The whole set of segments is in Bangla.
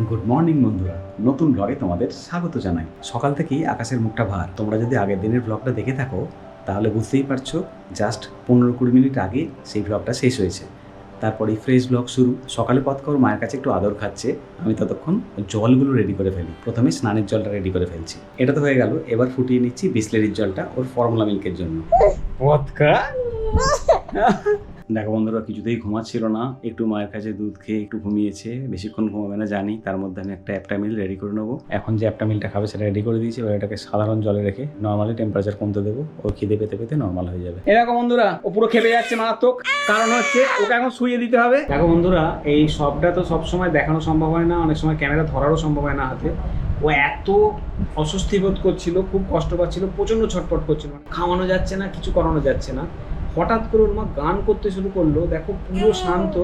গুড মর্নিং বন্ধুরা, নতুন ব্লগে তোমাদের স্বাগত জানাই। সকাল থেকেই আকাশের মুখটা ভার। তোমরা যদি আগের দিনের ব্লগটা দেখে থাকো তাহলে বুঝতেই পারছো জাস্ট 15-20 মিনিট আগে সেই ব্লগটা শেষ হয়েছে। তারপরেই ফ্রেশ ব্লগ শুরু। সকালে পথকর মায়ের কাছে একটু আদর খাচ্ছে, আমি ততক্ষণ জলগুলো রেডি করে ফেলি। প্রথমে স্নানের জলটা রেডি করে ফেলছি, এটা তো হয়ে গেল। এবার ফুটিয়ে নিচ্ছি বিসলেরির জলটা ওর ফর্মুলা মিল্কের জন্য। দেখো বন্ধুরা, কিছুতেই ঘুমাচ্ছিল না। একটু মায়ের কাছে দুধ খেয়ে একটু ঘুমিয়েছে। বেশিক্ষণ ঘুমাবে না জানি, তার মধ্যে আমি একটা অ্যাপটামিল রেডি করে নেবো। এখন যে অ্যাপটামিলটা খাবে সেটা রেডি করে দিয়েছি। এবার এটাকে সাধারণ জলে রেখে নর্মালি টেম্পারেচার কমতে দেবো, ওর খিদে পেতে পেতে নর্মাল হয়ে যাবে। দেখো বন্ধুরা, ও পুরো খেপে যাচ্ছে মারাত্মক। কারণ হচ্ছে ওকে এখন শুয়ে দিতে হবে। দেখো বন্ধুরা, এই সবটা তো সবসময় দেখানো সম্ভব হয় না, অনেক সময় ক্যামেরা ধরারও সম্ভব হয় না হাতে। ও এত অস্বস্তি বোধ করছিল, খুব কষ্ট পাচ্ছিল, প্রচন্ড ছটফট করছিল, খাওয়ানো যাচ্ছে না, কিছু করানো যাচ্ছে না। হঠাৎ করে ওর মা গান করতে শুরু করলো। দেখো পুরো শান্ত,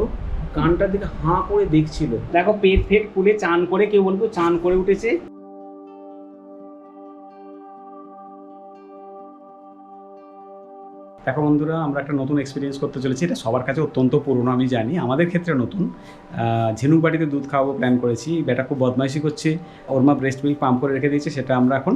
গানটার দিকে হাঁ করে দেখছিল। দেখো পেট ফেট খুলে চান করে, কেউ বলবো চান করে উঠেছে। দেখো বন্ধুরা, আমরা একটা নতুন এক্সপিরিয়েন্স করতে চলেছি। এটা সবার কাছে অত্যন্ত পুরনো আমি জানি, আমাদের ক্ষেত্রে নতুন। ঝিনুক বাটিতে দুধ খাওয়াবো প্ল্যান করেছি। বেটা খুব বদমাইশি করছে, ওর মা ব্রেস্ট মিল্ক পাম্প করে রেখে দিয়েছে, সেটা আমরা এখন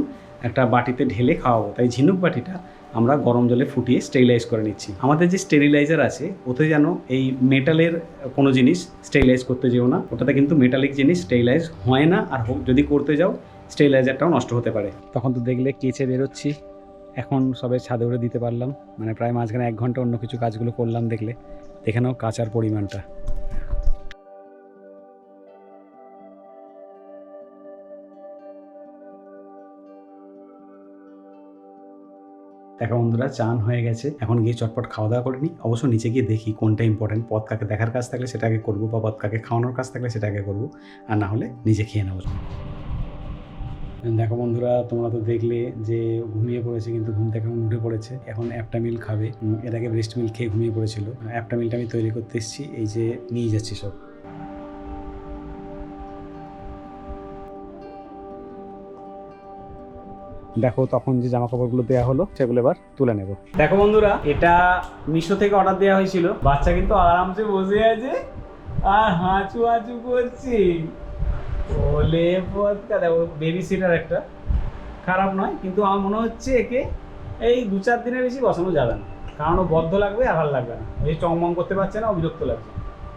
একটা বাটিতে ঢেলে খাওয়াবো। তাই ঝিনুক বাটিটা আমরা গরম জলে ফুটিয়ে স্টেরিলাইজ করে নিচ্ছি। আমাদের যে স্টেরিলাইজার আছে ওতে যেন এই মেটালের কোনো জিনিস স্টেরিলাইজ করতে যেও না, ওটাতে কিন্তু মেটালিক জিনিস স্টেরিলাইজ হয় না। আর যদি করতে যাও স্টেরিলাইজারটাও নষ্ট হতে পারে। তখন তো দেখলে কেচে বেরোচ্ছি, এখন সবে ছাদে উড়ে দিতে পারলাম। মানে প্রায় মাঝখানে 1 ঘন্টা অন্য কিছু কাজগুলো করলাম। দেখলে দেখে নাও কাঁচার পরিমাণটা। দেখো বন্ধুরা, চান হয়ে গেছে, এখন গিয়ে চটপট খাওয়া দাওয়া করে নিই। অবশ্য নিচে গিয়ে দেখি কোনটা ইম্পর্টেন্ট। পথ কাকে দেখার কাজ থাকলে সেটা আগে করবো, বা পথ কাকে খাওয়ানোর কাজ থাকলে সেটা আগে করবো, আর না হলে নিজে খেয়ে নেবো। দেখো বন্ধুরা, তোমরা তো দেখলে যে ঘুমিয়ে পড়েছে, কিন্তু ঘুম থেকে এখন উঠে পড়েছে। এখন অ্যাপটামিল খাবে। এর আগে ব্রেস্ট মিল্ক খেয়ে ঘুমিয়ে পড়েছিল। অ্যাপটামিলটা আমি তৈরি করতে এসেছি, এই যে নিয়ে যাচ্ছি সব। দেখো তখন যে জামা কাপড়গুলো দেওয়া হলো সেগুলো এবার তুলে নেব। দেখো বন্ধুরা, এটা মিশো থেকে অর্ডার দেওয়া হয়েছিল। বাচ্চা কিন্তু আরামসে বসে আছে আর হাঁচু হাঁচু করছে। ওলে পথকা, দেখো বেবি সিটার একটা, খারাপ নয়, কিন্তু আমার মনে হচ্ছে একে এই 2-4 দিনের বেশি বসানো যাবে না, কারণ ও বদ্ধ লাগবে আর ভালো লাগবে না। এই চংমং করতে পারছে না, বিরক্ত লাগছে।